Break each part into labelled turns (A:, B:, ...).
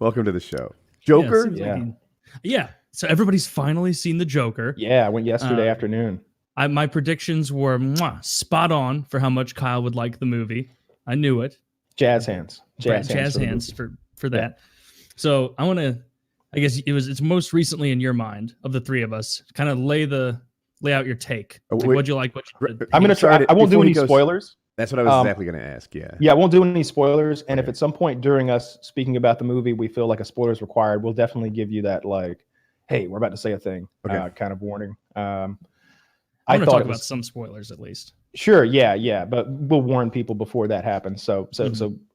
A: Welcome to the show.
B: Yeah,
A: Joker?
B: seems like yeah. So everybody's finally seen the Joker.
C: Yeah, I went yesterday afternoon.
B: My predictions were spot on for how much Kyle would like the movie. I knew it.
C: Jazz hands
B: for that. Yeah. So I want to. I guess it's most recently in your mind of the three of us. Kind of lay out your take. Like, what'd you like?
C: I'm gonna try. I won't do any spoilers.
A: That's what I was exactly going to ask. Yeah.
C: Yeah, I won't do any spoilers. And if at some point during us speaking about the movie we feel like a spoiler is required, we'll definitely give you that, like, hey, we're about to say a thing, kind of warning.
B: I want to talk about some spoilers at least.
C: Sure. Yeah. But we'll warn people before that happens. So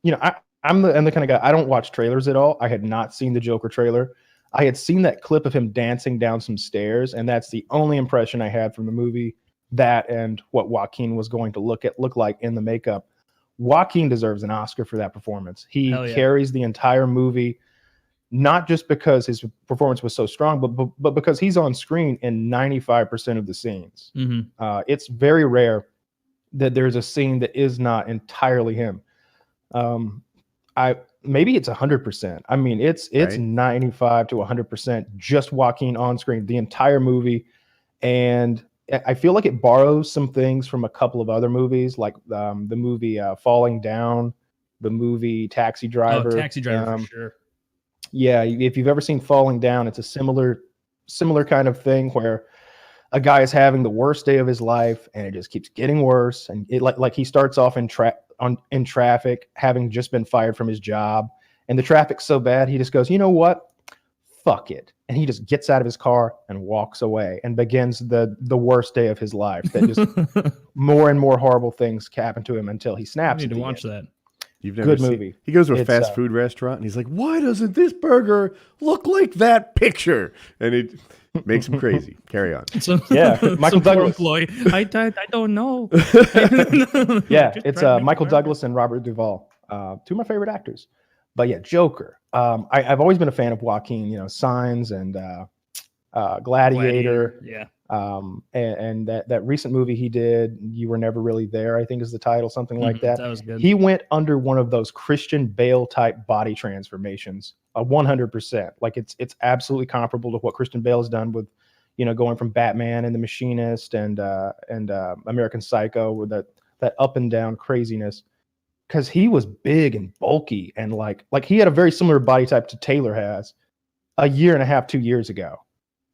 C: you know, I'm the kind of guy. I don't watch trailers at all. I had not seen the Joker trailer. I had seen that clip of him dancing down some stairs, and that's the only impression I had from the movie. That and what Joaquin was going to look like in the makeup. Joaquin deserves an Oscar for that performance. He carries the entire movie, not just because his performance was so strong, but because he's on screen in 95% of the scenes.
B: Mm-hmm.
C: It's very rare that there's a scene that is not entirely him. Maybe it's 100%. I mean, it's 95 to 100% just Joaquin on screen the entire movie, and I feel like it borrows some things from a couple of other movies, like the movie Falling Down, the movie Taxi Driver.
B: Taxi Driver, for sure.
C: Yeah, if you've ever seen Falling Down, it's a similar kind of thing where a guy is having the worst day of his life, and it just keeps getting worse. And it like he starts off in traffic, having just been fired from his job, and the traffic's so bad, he just goes, you know what? Fuck it. And he just gets out of his car and walks away and begins the worst day of his life. That just more and more horrible things happen to him until he snaps.
B: I need to watch that.
A: You've never seen movie. He goes to a fast food restaurant and he's like, why doesn't this burger look like that picture? And it makes him crazy. Carry on.
C: Michael Douglas.
B: I don't know.
C: Yeah, it's Michael Douglas and Robert Duvall. Two of my favorite actors. But yeah, Joker. I've always been a fan of Joaquin, you know, Signs and Gladiator.
B: Yeah.
C: And that recent movie he did, You Were Never Really There, I think is the title, something like that.
B: That was good.
C: He went under one of those Christian Bale type body transformations, 100%. Like it's absolutely comparable to what Christian Bale has done with, you know, going from Batman and The Machinist and American Psycho with that up and down craziness. Because he was big and bulky and like he had a very similar body type to Taylor has a year and a half, 2 years ago.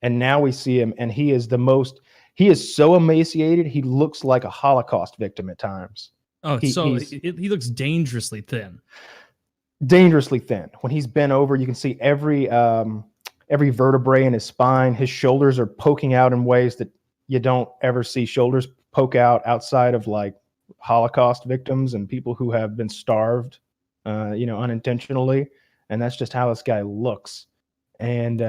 C: And now we see him and he is so emaciated. He looks like a Holocaust victim at times.
B: Oh, he looks dangerously thin.
C: Dangerously thin. When he's bent over, you can see every vertebrae in his spine. His shoulders are poking out in ways that you don't ever see shoulders poke out outside of like Holocaust victims and people who have been starved, unintentionally. And that's just how this guy looks. And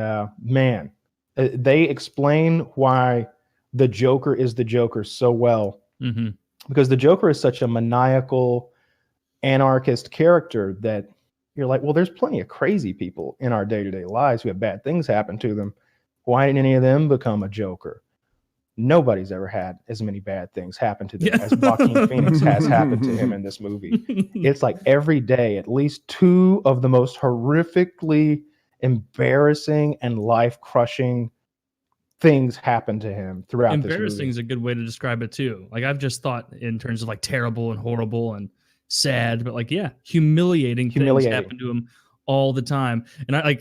C: man, they explain why the Joker is the Joker so well.
B: Mm-hmm.
C: Because the Joker is such a maniacal anarchist character that you're like, well, there's plenty of crazy people in our day-to-day lives who have bad things happen to them. Why didn't any of them become a Joker? Nobody's ever had as many bad things happen to them as Joaquin Phoenix has happened to him in this movie. It's like every day, at least two of the most horrifically embarrassing and life-crushing things happen to him throughout this movie.
B: Embarrassing is a good way to describe it too. Like I've just thought in terms of like terrible and horrible and sad, but like, yeah, humiliating things happen to him all the time. And I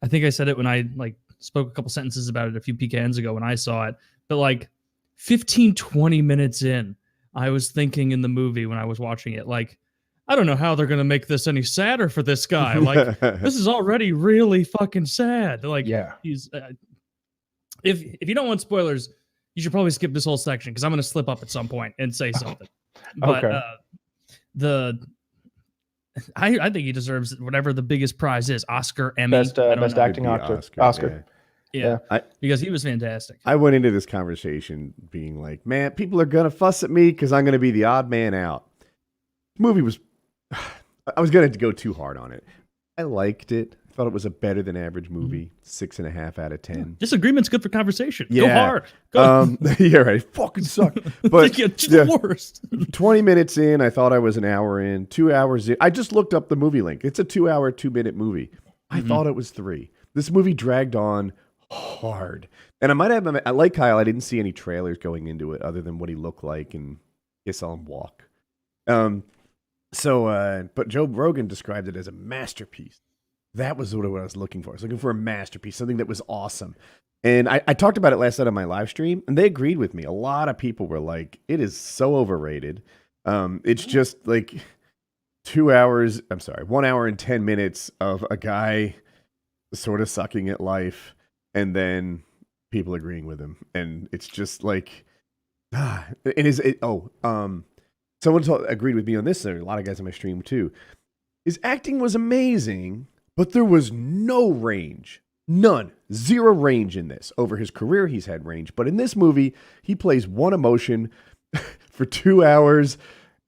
B: think I said it when I like spoke a couple sentences about it a few PKNs ago when I saw it. But like 15, 20 minutes in, I was thinking in the movie when I was watching it, like, I don't know how they're going to make this any sadder for this guy. Like, this is already really fucking sad. Like,
C: yeah,
B: he's, if you don't want spoilers, you should probably skip this whole section because I'm going to slip up at some point and say something. But I think he deserves whatever the biggest prize is, Oscar, Emmy.
C: Best acting Oscar.
B: Yeah, because he was fantastic.
A: I went into this conversation being like, man, people are going to fuss at me because I'm going to be the odd man out. The movie was, I was going to go too hard on it. I liked it. I thought it was a better than average movie. 6.5 out of 10.
B: Disagreement's good for conversation.
A: Yeah.
B: Go hard. Go.
A: Yeah, right. Fucking suck. But
B: the worst.
A: 20 minutes in, I thought I was an hour in. 2 hours in. I just looked up the movie link. It's a 2-hour, 2-minute movie. I thought it was 3. This movie dragged on hard. And I like Kyle, I didn't see any trailers going into it other than what he looked like, and I saw him walk. But Joe Rogan described it as a masterpiece. That was what I was looking for. I was looking for a masterpiece, something that was awesome. And I talked about it last night on my live stream, and they agreed with me. A lot of people were like, it is so overrated. It's just like 1 hour and 10 minutes of a guy sort of sucking at life, and then people agreeing with him. And it's just like, someone agreed with me on this. There are a lot of guys on my stream too. His acting was amazing, but there was no range. None. 0 range in this. Over his career, he's had range. But in this movie, he plays one emotion for 2 hours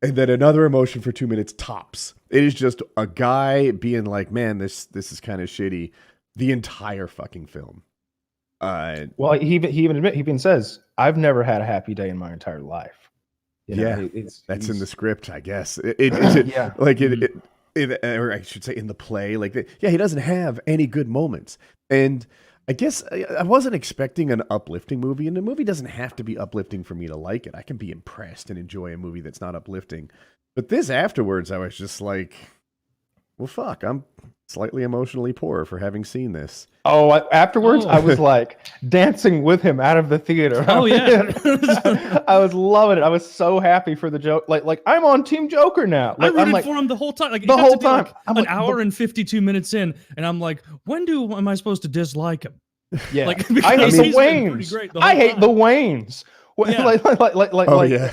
A: and then another emotion for 2 minutes tops. It is just a guy being like, man, this is kind of shitty the entire fucking film.
C: Well, he even says, I've never had a happy day in my entire life.
A: That's in the script, I guess. Or I should say in the play, he doesn't have any good moments. And I guess I wasn't expecting an uplifting movie, and the movie doesn't have to be uplifting for me to like it. I can be impressed and enjoy a movie that's not uplifting. But this afterwards, I was just like, well, fuck, I'm slightly emotionally poor for having seen this.
C: Afterwards, I was like dancing with him out of the theater.
B: Oh, yeah.
C: I was loving it. I was so happy for the joke. Like I'm on Team Joker now.
B: I rooted for him the whole time.
C: The whole time.
B: An hour and 52 minutes in, and I'm like, when am I supposed to dislike him?
C: Yeah. I hate the Waynes. I hate the Waynes.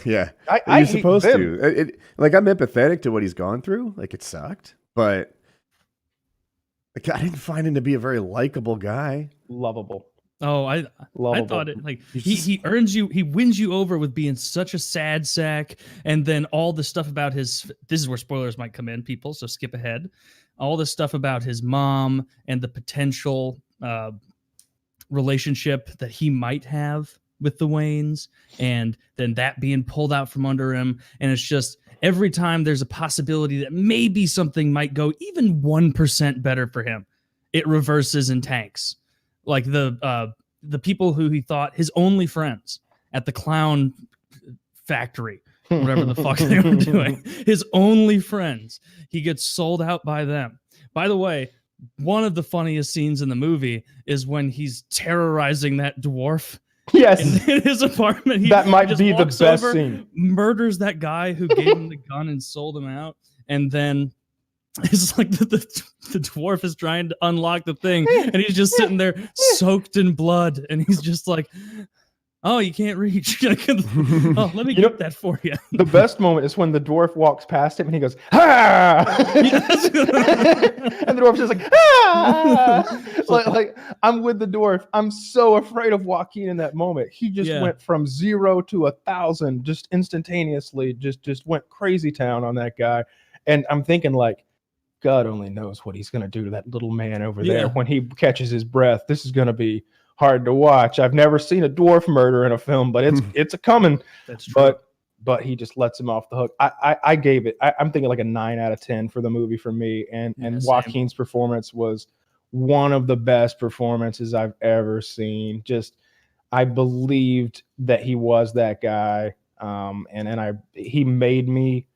A: Yeah. You're supposed to. I'm empathetic to what he's gone through. It sucked, but I didn't find him to be a very likable guy.
C: Lovable.
B: Oh, I thought it he earns you, he wins you over with being such a sad sack, and then all the stuff about this is where spoilers might come in, people, so skip ahead. All the stuff about his mom and the potential relationship that he might have with the Waynes, and then that being pulled out from under him, and it's just every time there's a possibility that maybe something might go even 1% better for him, it reverses and tanks. Like the people who he thought his only friends at the clown factory, whatever the fuck they were doing, his only friends, he gets sold out by them. By the way, one of the funniest scenes in the movie is when he's terrorizing that dwarf.
C: Yes,
B: in his apartment.
C: That might be the best scene.
B: Murders that guy who gave him the gun and sold him out, and then it's like the dwarf is trying to unlock the thing, and he's just sitting there soaked in blood, and he's just like, "Oh, you can't reach. Oh, let me get that for you."
C: The best moment is when the dwarf walks past him and he goes, "Ah!" And the dwarf's just like, "Ah!" like I'm with the dwarf. I'm so afraid of Joaquin in that moment. He just went from 0 to 1,000 just instantaneously. Just went crazy town on that guy. And I'm thinking like, God only knows what he's gonna do to that little man over there when he catches his breath. This is gonna be hard to watch. I've never seen a dwarf murder in a film, but it's a coming.
B: That's true.
C: But he just lets him off the hook. I gave it. I'm thinking like a 9 out of 10 for the movie for me. And Joaquin's performance was one of the best performances I've ever seen. Just I believed that he was that guy, he made me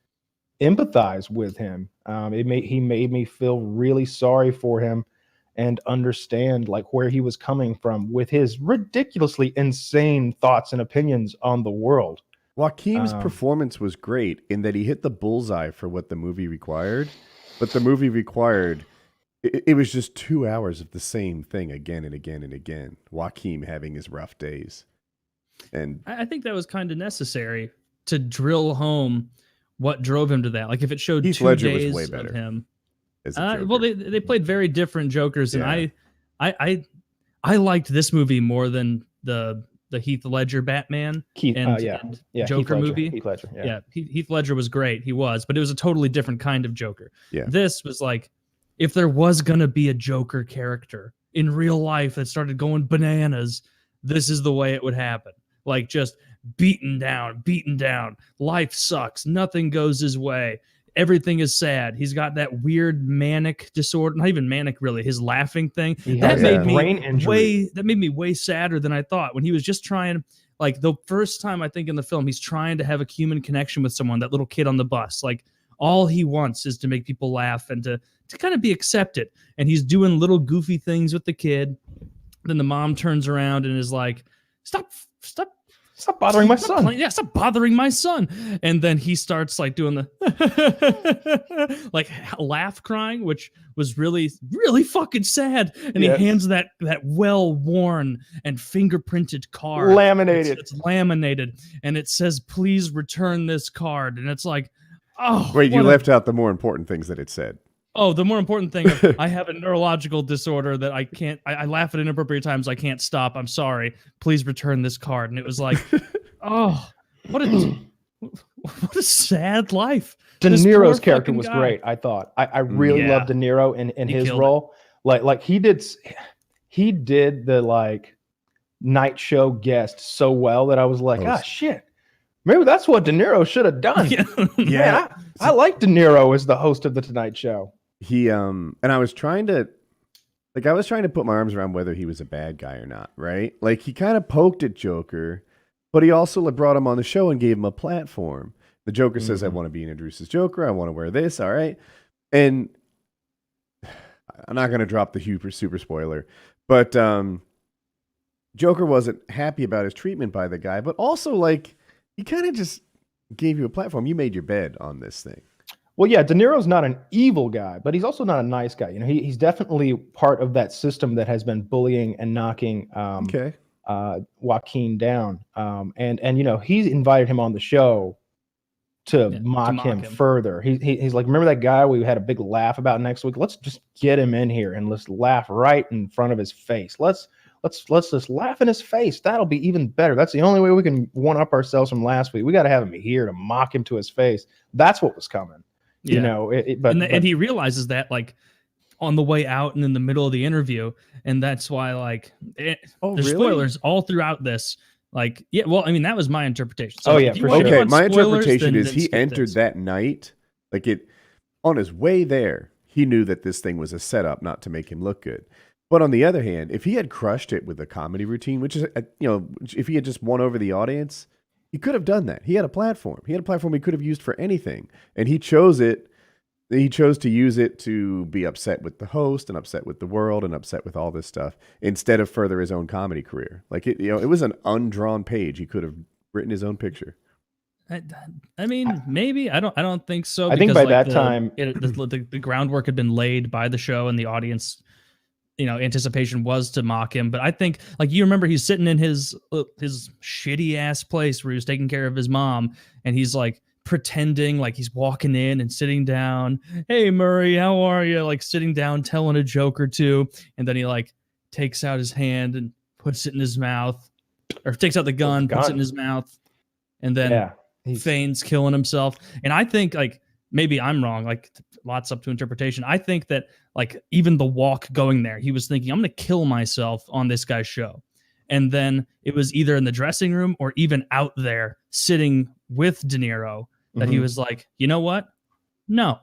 C: empathize with him. He made me feel really sorry for him and understand like where he was coming from with his ridiculously insane thoughts and opinions on the world.
A: Joaquin's performance was great in that he hit the bullseye for what the movie required, but the movie required, it was just 2 hours of the same thing again and again and again. Joaquin having his rough days. And
B: I think that was kind of necessary to drill home what drove him to that. Like if it showed Heath 2 Ledger days was way better of him. Well, they played very different Jokers, and I liked this movie more than the Heath Ledger Batman and Joker movie.
C: Heath Ledger,
B: Heath Ledger was great, he was, but it was a totally different kind of Joker.
A: Yeah.
B: This was like, if there was going to be a Joker character in real life that started going bananas, this is the way it would happen. Like just beaten down. Life sucks. Nothing goes his way. Everything is sad. He's got that weird manic disorder. Not even manic, really. His laughing thing. That made me way sadder than I thought. When he was just trying, like the first time I think in the film, he's trying to have a human connection with someone. That little kid on the bus. Like all he wants is to make people laugh and to kind of be accepted. And he's doing little goofy things with the kid. Then the mom turns around and is like, "Stop
C: bothering my son."
B: Yeah, stop bothering my son. And then he starts like doing the like laugh crying, which was really, really fucking sad. And he hands that well-worn and fingerprinted card.
C: Laminated.
B: It's laminated. And it says, "Please return this card." And it's like, oh.
A: Wait, you left out the more important things that it said.
B: Oh, the more important thing, I have a neurological disorder that I can't, I laugh at inappropriate times. I can't stop. I'm sorry. Please return this card. And it was like, oh, what a sad life.
C: De Niro's character was great, I thought. I really loved De Niro in his role. Like he did the like night show guest so well that I was like, shit. Maybe that's what De Niro should have done. Man, I like De Niro as the host of the Tonight Show.
A: He and I was trying to put my arms around whether he was a bad guy or not, right? Like he kind of poked at Joker, but he also brought him on the show and gave him a platform. The Joker says, "I want to be introduced as Joker. I want to wear this." All right. And I'm not going to drop the super spoiler, but Joker wasn't happy about his treatment by the guy, but also like he kind of just gave you a platform. You made your bed on this thing.
C: Well, yeah, De Niro's not an evil guy, but he's also not a nice guy. You know, he's definitely part of that system that has been bullying and knocking Joaquin down. And you know, he's invited him on the show to mock him further. He's like, "Remember that guy we had a big laugh about next week? Let's just get him in here and let's laugh right in front of his face. Let's just laugh in his face. That'll be even better. That's the only way we can one up ourselves from last week. We got to have him here to mock him to his face." That's what was coming.
B: Yeah.
C: You know,
B: and he realizes that like on the way out and in the middle of the interview, and that's why like there's spoilers all throughout this. Like, yeah, well, I mean that was my interpretation. So
C: for sure.
A: Okay, my interpretation is he entered that night, like it on his way there. He knew that this thing was a setup, not to make him look good. But on the other hand, if he had crushed it with a comedy routine, which is if he had just won over the audience. He could have done that. He had a platform. He could have used for anything. And he chose it. He chose to use it to be upset with the host and upset with the world and upset with all this stuff instead of further his own comedy career. Like it was an undrawn page. He could have written his own picture.
B: I mean, maybe. I don't think so.
C: I think by that time
B: the groundwork had been laid by the show and the audience. You know, anticipation was to mock him, but I think, like, you remember he's sitting in his shitty ass place where he was taking care of his mom, and he's like pretending like he's walking in and sitting down. "Hey Murray, how are you?" Like sitting down, telling a joke or two, and then he like takes out his hand and puts it in his mouth, or takes out the gun, puts it in his mouth, and then feigns killing himself. And I think like maybe I'm wrong. Like lots up to interpretation. I think that like even the walk going there, he was thinking, "I'm going to kill myself on this guy's show." And then it was either in the dressing room or even out there sitting with De Niro that he was like, "You know what? No,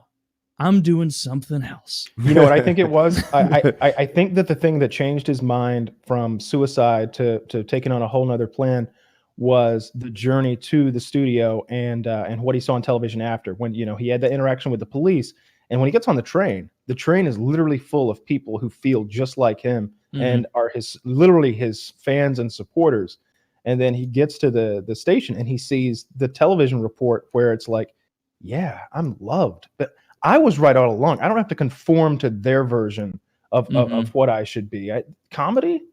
B: I'm doing something else."
C: You know what I think it was? I think that the thing that changed his mind from suicide to taking on a whole nother plan was the journey to the studio and what he saw on television after, when, you know, he had the interaction with the police. And when he gets on the train is literally full of people who feel just like him and are literally his fans and supporters. And then he gets to the station and he sees the television report where it's like, "Yeah, I'm loved, but I was right all along. I don't have to conform to their version of what I should be." Comedy?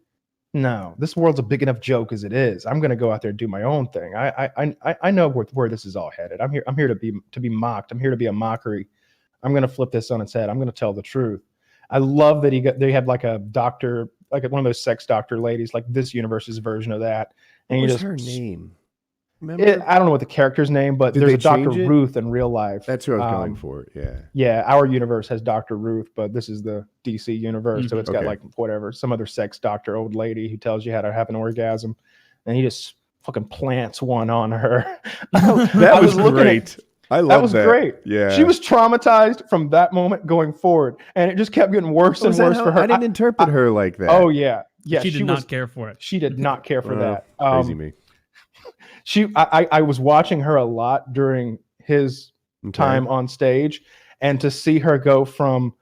C: No, this world's a big enough joke as it is. I'm going to go out there and do my own thing. I know where this is all headed. I'm here to be mocked. I'm here to be a mockery. I'm going to flip this on its head. I'm going to tell the truth. I love that they had like a doctor, like one of those sex doctor ladies, like this universe's version of that. And
A: What's her name? Remember?
C: I don't know what the character's name, but
A: Did
C: there's
A: they
C: a Dr.
A: change it?
C: Ruth in real life.
A: That's who I was going for. Yeah.
C: Yeah, our universe has Dr. Ruth, but this is the DC universe, so it's got
A: Okay.
C: like whatever, some other sex doctor, old lady who tells you how to have an orgasm, and he just fucking plants one on her.
A: That was great. I love that.
C: That was great.
A: Yeah.
C: She was traumatized from that moment going forward, and it just kept getting worse and worse for her.
A: I didn't interpret her like that.
C: Oh yeah, yeah.
B: She did not care for it.
C: She did not care for that.
A: Crazy me.
C: I was watching her a lot during his time on stage, and to see her go from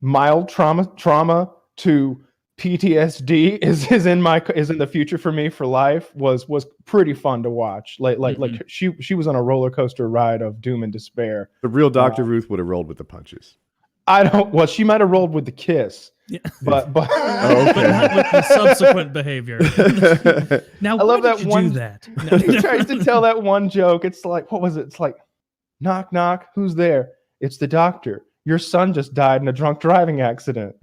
C: mild trauma to PTSD is in the future for me for life was pretty fun to watch. Like she was on a roller coaster ride of doom and despair.
A: The real Dr. Ruth would have rolled with the punches.
C: Well, she might have rolled with the kiss.
B: Yeah.
C: But
B: But not with the subsequent behavior. Now,
C: I love
B: why
C: that
B: did you
C: one.
B: do that?
C: He tries to tell that one joke. It's like, what was it? It's like, knock, knock. Who's there? It's the doctor. Your son just died in a drunk driving accident.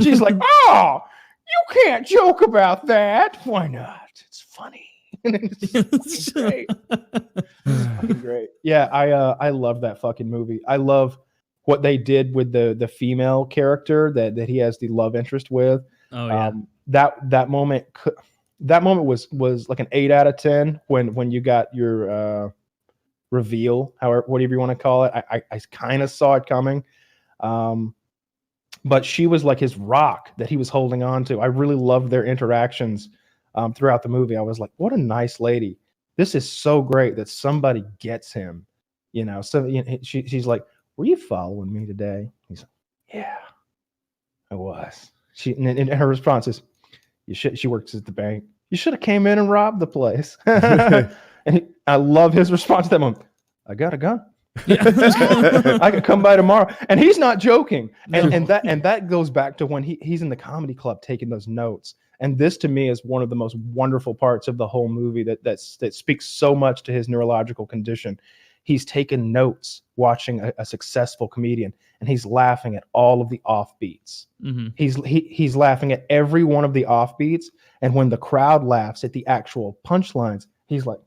C: She's like, oh, you can't joke about that. Why not? It's funny. It's great. It's fucking great. Yeah, I love that fucking movie. I love what they did with the female character that he has the love interest with.
B: Oh yeah.
C: That moment was like an 8 out of 10 when you got your reveal, however, whatever you want to call it. I kind of saw it coming. But she was like his rock that he was holding on to. I really loved their interactions throughout the movie. I was like, what a nice lady. This is so great that somebody gets him. So she's like, were you following me today? He's like, yeah, I was. And her response is, she works at the bank. You should have came in and robbed the place. I love his response to that moment. I got a gun. Yeah. I could come by tomorrow. And he's not joking. And that goes back to when he's in the comedy club taking those notes. And this to me is one of the most wonderful parts of the whole movie that speaks so much to his neurological condition. He's taken notes watching a successful comedian, and he's laughing at all of the offbeats.
B: Mm-hmm.
C: He's laughing at every one of the offbeats. And when the crowd laughs at the actual punchlines, he's like,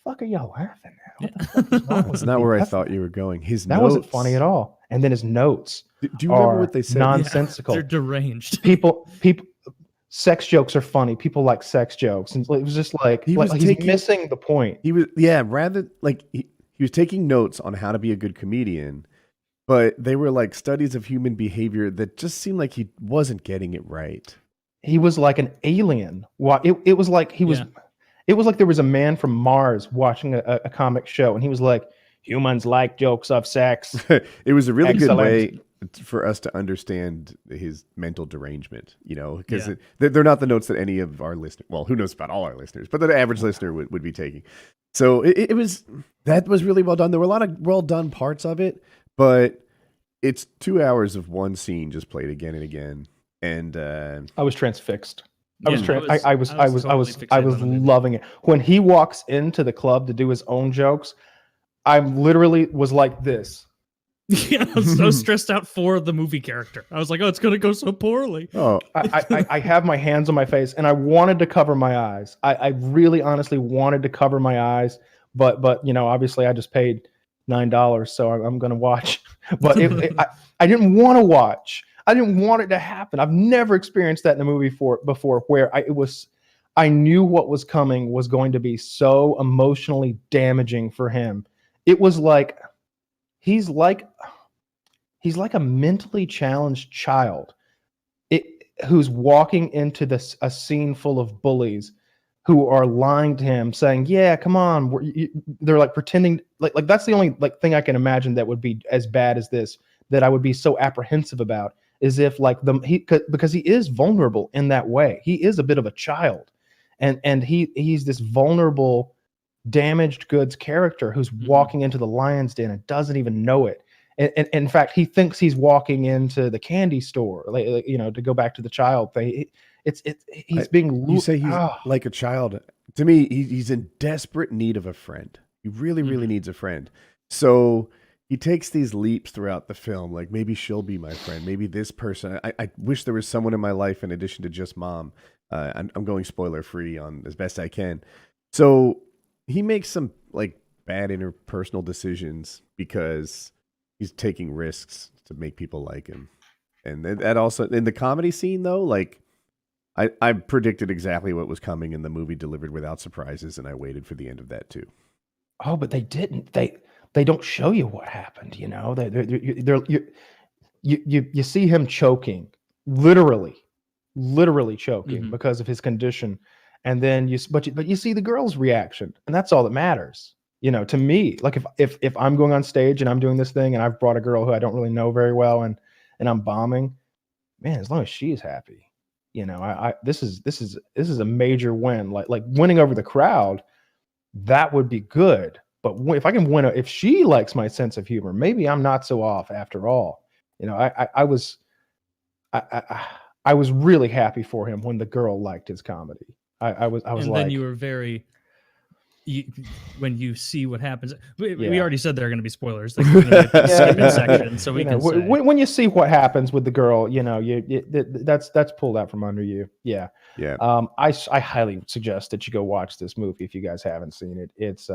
C: fuck are y'all laughing at? What the fuck is wrong with
A: That's not where I thought you were going.
C: That wasn't funny at all. And then his notes
A: do you remember what they said?
C: Nonsensical.
B: Yeah, they're deranged.
C: People sex jokes are funny. People like sex jokes. And it was just like he's missing the point.
A: He was rather like he was taking notes on how to be a good comedian, but they were like studies of human behavior that just seemed like he wasn't getting it right.
C: He was like an alien. It was like he was. Yeah. It was like there was a man from Mars watching a comic show, and he was like, "Humans like jokes of sex."
A: It was a really good way for us to understand his mental derangement, because they're not the notes that any of our listeners, well, who knows about all our listeners, but the average listener would be taking. So that was really well done. There were a lot of well done parts of it, but it's 2 hours of one scene just played again and again. And
C: I was transfixed.
B: Yeah,
C: I was loving it. When he walks into the club to do his own jokes, I literally was like this.
B: Yeah, I was so stressed out for the movie character. I was like, oh, it's going to go so poorly.
A: Oh,
C: I have my hands on my face, and I wanted to cover my eyes. I really honestly wanted to cover my eyes, but obviously I just paid $9, so I'm going to watch. But I didn't want to watch. I didn't want it to happen. I've never experienced that in a movie before where I knew what was coming was going to be so emotionally damaging for him. It was like he's like a mentally challenged child who's walking into a scene full of bullies who are lying to him, saying, "Yeah, come on." They're like pretending like that's the only thing I can imagine that would be as bad as this, that I would be so apprehensive about. Is if because he is vulnerable in that way. He is a bit of a child, and he's this vulnerable, damaged goods character who's walking into the lion's den and doesn't even know it. And in fact, he thinks he's walking into the candy store. To go back to the child thing, he's being.
A: You say he's like a child. To me, he's in desperate need of a friend. He really, really needs a friend. So he takes these leaps throughout the film, like maybe she'll be my friend, maybe this person. I wish there was someone in my life in addition to just mom. I'm going spoiler free on as best I can, So he makes some like bad interpersonal decisions because he's taking risks to make people like him. And that also in the comedy scene though, like I predicted exactly what was coming and the movie delivered without surprises, and I waited for the end of that too.
C: Oh, but they didn't. They don't show you what happened. You know, you see him choking, literally choking because of his condition, and then but you see the girl's reaction, and that's all that matters. You know, to me, like if I'm going on stage and I'm doing this thing, and I've brought a girl who I don't really know very well, and I'm bombing, man, as long as she's happy, you know, this is a major win. Like winning over the crowd, that would be good. But if I can win, if she likes my sense of humor, maybe I'm not so off after all. You know, I was really happy for him when the girl liked his comedy. I was
B: and
C: like,
B: then you were very. When you see what happens, we already said there are going to be spoilers. Like, skipping section, so we can say.
C: When you see what happens with the girl, you know, that's pulled out from under you. Yeah. I highly suggest that you go watch this movie if you guys haven't seen it. It's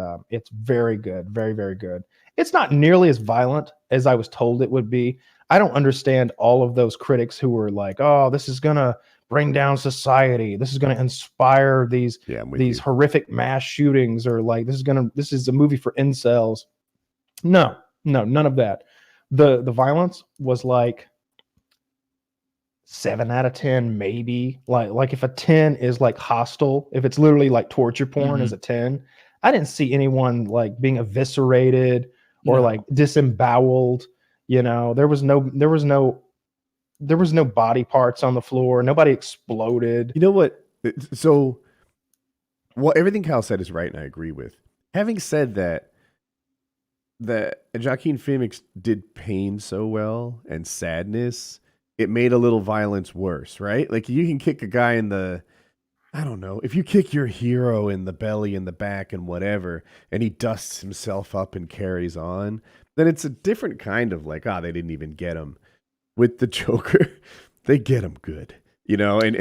C: very good, very, very good. It's not nearly as violent as I was told it would be. I don't understand all of those critics who were like, "Oh, this is gonna bring down society. This is going to inspire these horrific mass shootings," or like this is a movie for incels. No, none of that. The violence was like 7 out of 10, maybe. Like if a 10 is like hostile, if it's literally like torture porn is a 10. I didn't see anyone like being eviscerated or like disemboweled. You know, there was no body parts on the floor. Nobody exploded.
A: You know what? So, everything Kyle said is right, and I agree with. Having said that, Joaquin Phoenix did pain so well and sadness, it made a little violence worse, right? Like you can kick a guy in the, I don't know, if you kick your hero in the belly, in the back, and whatever, and he dusts himself up and carries on, then it's a different kind of like, they didn't even get him. With the Joker, they get him good, you know, and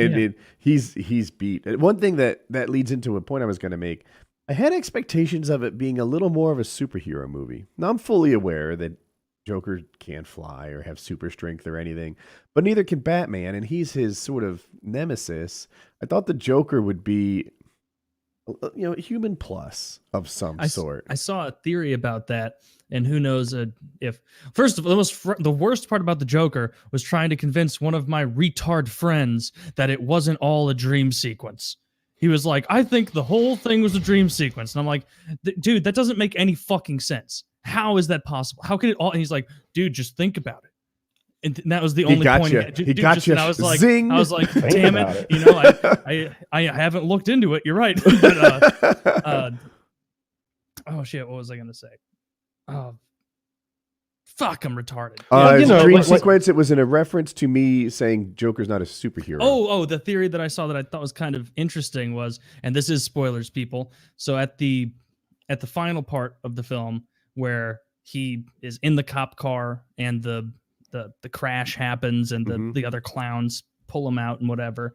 A: he's beat. One thing that leads into a point I was going to make. I had expectations of it being a little more of a superhero movie. Now I'm fully aware that Joker can't fly or have super strength or anything, but neither can Batman, and he's his sort of nemesis. I thought the Joker would be, you know, human plus of some sort.
B: I saw a theory about that. And who knows if first of all, the worst part about the Joker was trying to convince one of my retard friends that it wasn't all a dream sequence. He was like, "I think the whole thing was a dream sequence," and I'm like, "Dude, that doesn't make any fucking sense. How is that possible? How could it all?" And he's like, "Dude, just think about it." And that was the only point.
A: He got you.
B: And I was like,
A: Zing.
B: "Damn it!" You know, I haven't looked into it. You're right. But, oh shit! What was I gonna say? Fuck, I'm retarded.
A: Dream sequence. It was in a reference to me saying Joker's not a superhero.
B: The theory that I saw that I thought was kind of interesting was, and this is spoilers, people. So at the final part of the film where he is in the cop car and the crash happens and the other clowns pull him out and whatever,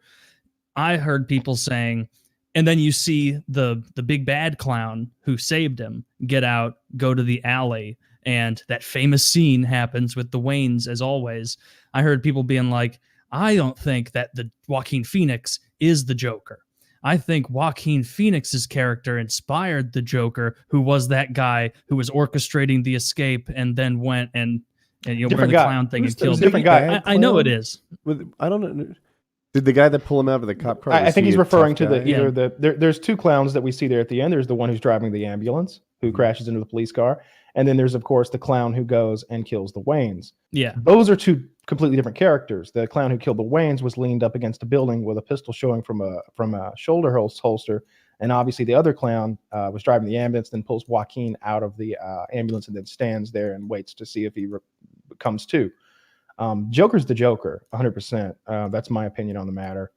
B: I heard people saying. And then you see the big bad clown who saved him get out, go to the alley, and that famous scene happens with the Waynes as always. I heard people being like, I don't think that the Joaquin Phoenix is the Joker. I think Joaquin Phoenix's character inspired the Joker, who was that guy who was orchestrating the escape and then went and you know, the clown thing and killed him.
C: Different guy.
B: I know it is.
A: I don't know. Did the guy that pulled him out of the cop car?
C: I think he's referring to there's two clowns that we see there at the end. There's the one who's driving the ambulance who crashes into the police car. And then there's, of course, the clown who goes and kills the Waynes.
B: Yeah.
C: Those are two completely different characters. The clown who killed the Waynes was leaned up against a building with a pistol showing from a shoulder holster. And obviously the other clown was driving the ambulance, then pulls Joaquin out of the ambulance and then stands there and waits to see if he comes to. Joker's the Joker, 100%. That's my opinion on the matter.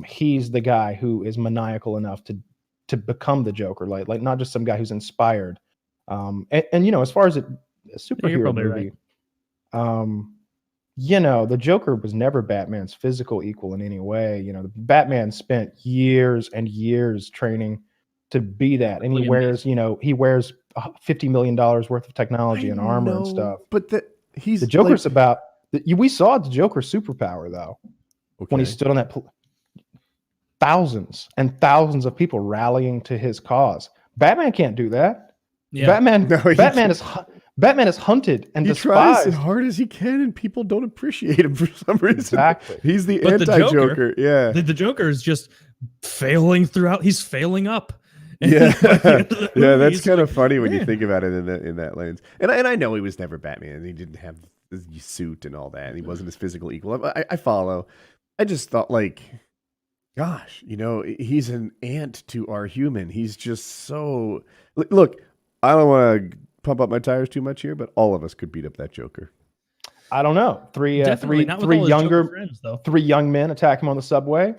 C: He's the guy who is maniacal enough to become the Joker, like not just some guy who's inspired. And you know, as far as a superhero movie, right. You know, the Joker was never Batman's physical equal in any way. You know, Batman spent years and years training to be that, and he
B: Really
C: wears, he wears $50 million worth of technology and armor and
A: know,
C: stuff.
A: But he's
C: The Joker's
A: like,
C: about. We saw the Joker's superpower though when he
A: okay.
C: stood on that. Thousands and thousands of people rallying to his cause. Batman can't do that.
B: Yeah.
C: Batman is hunted and
A: He
C: despised.
A: tries as hard as he can, and people don't appreciate him for some reason.
C: Exactly.
A: He's the
B: But the
A: anti-Joker. Yeah.
B: The Joker is just failing throughout. He's failing up.
A: Yeah,
B: By the end of the
A: yeah,
B: movie,
A: that's
B: he's
A: kind of
B: like,
A: funny when you
B: "Man."
A: think about it in that lens. And I know he was never Batman. He didn't have the suit and all that. And he wasn't his physical equal. I follow. I just thought, like, gosh, he's an ant to our human. He's just so. Look, I don't want to pump up my tires too much here, but all of us could beat up that Joker.
C: I don't know. Three young men attack him on the subway.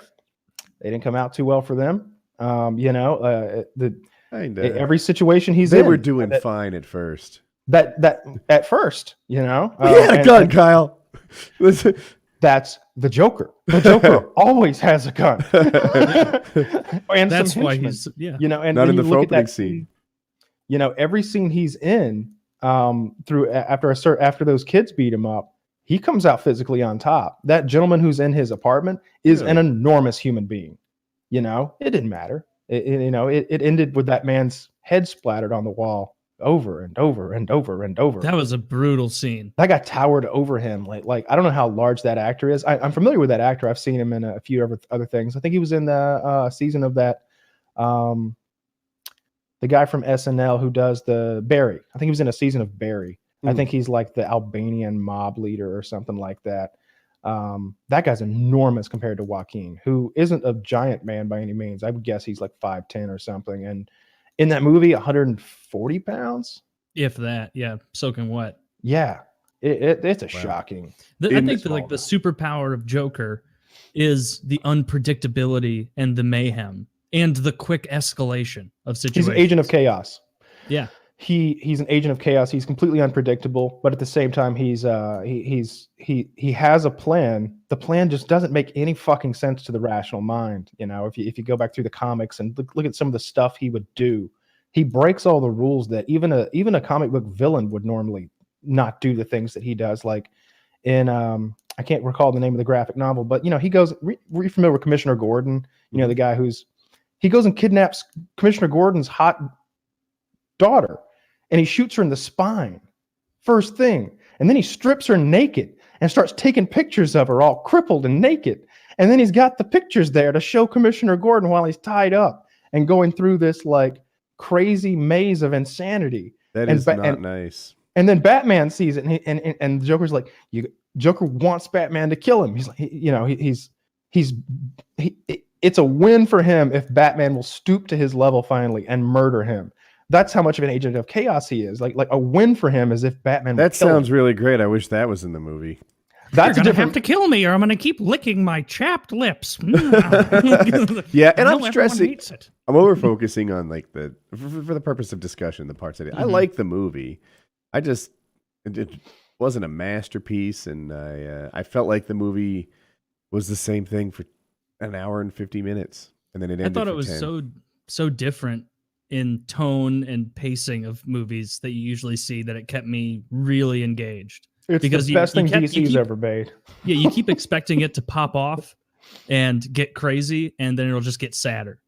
C: They didn't come out too well for them. Every situation he's in,
A: they were doing fine at first.
C: That at first,
A: he had a gun, Kyle. Listen.
C: That's the Joker. The Joker always has a gun. And
B: That's
C: some
B: why
C: henchmen,
B: he's
C: and
A: not
C: then
A: in the
C: you look at
A: opening
C: that
A: scene.
C: Every scene he's in, after those kids beat him up, he comes out physically on top. That gentleman who's in his apartment is an enormous human being. It didn't matter. It ended with that man's head splattered on the wall over and over and over and over.
B: That was a brutal scene.
C: That guy towered over him. Like I don't know how large that actor is. I'm familiar with that actor. I've seen him in a few other things. I think he was in the season of that. The guy from SNL who does the Barry. I think he was in a season of Barry. I think he's like the Albanian mob leader or something like that. That guy's enormous compared to Joaquin, who isn't a giant man by any means. I would guess he's like 5'10" or something. And in that movie, 140 pounds.
B: If that, yeah, soaking wet.
C: Yeah, it's shocking.
B: I think that the superpower of Joker is the unpredictability and the mayhem and the quick escalation of situations.
C: He's an agent of chaos.
B: Yeah.
C: He's an agent of chaos. He's completely unpredictable, but at the same time, he has a plan. The plan just doesn't make any fucking sense to the rational mind. If you go back through the comics and look at some of the stuff he would do, he breaks all the rules that even a comic book villain would normally not do the things that he does. Like in I can't recall the name of the graphic novel, but he goes. Were you familiar with Commissioner Gordon? The guy he goes and kidnaps Commissioner Gordon's hot daughter. And he shoots her in the spine, first thing. And then he strips her naked and starts taking pictures of her all crippled and naked. And then he's got the pictures there to show Commissioner Gordon while he's tied up and going through this like crazy maze of insanity.
A: That is not nice.
C: And then Batman sees it, and the Joker's like, Joker wants Batman to kill him. He's like, it's a win for him if Batman will stoop to his level finally and murder him. That's how much of an agent of chaos he is. Like a win for him is if Batman.
A: That sounds really great. I wish that was in the movie.
B: That's You're gonna have to kill me, or I'm gonna keep licking my chapped lips.
A: Yeah, and I'm stressing. I'm over focusing on like for the purpose of discussion, the parts I did. I like the movie. It wasn't a masterpiece, and I felt like the movie was the same thing for an hour and 50 minutes, and then it ended.
B: I thought it was
A: 10.
B: so different in tone and pacing of movies that you usually see that it kept me really engaged.
C: It's because the best thing DC's ever made.
B: Yeah, you keep expecting it to pop off and get crazy, and then it'll just get sadder.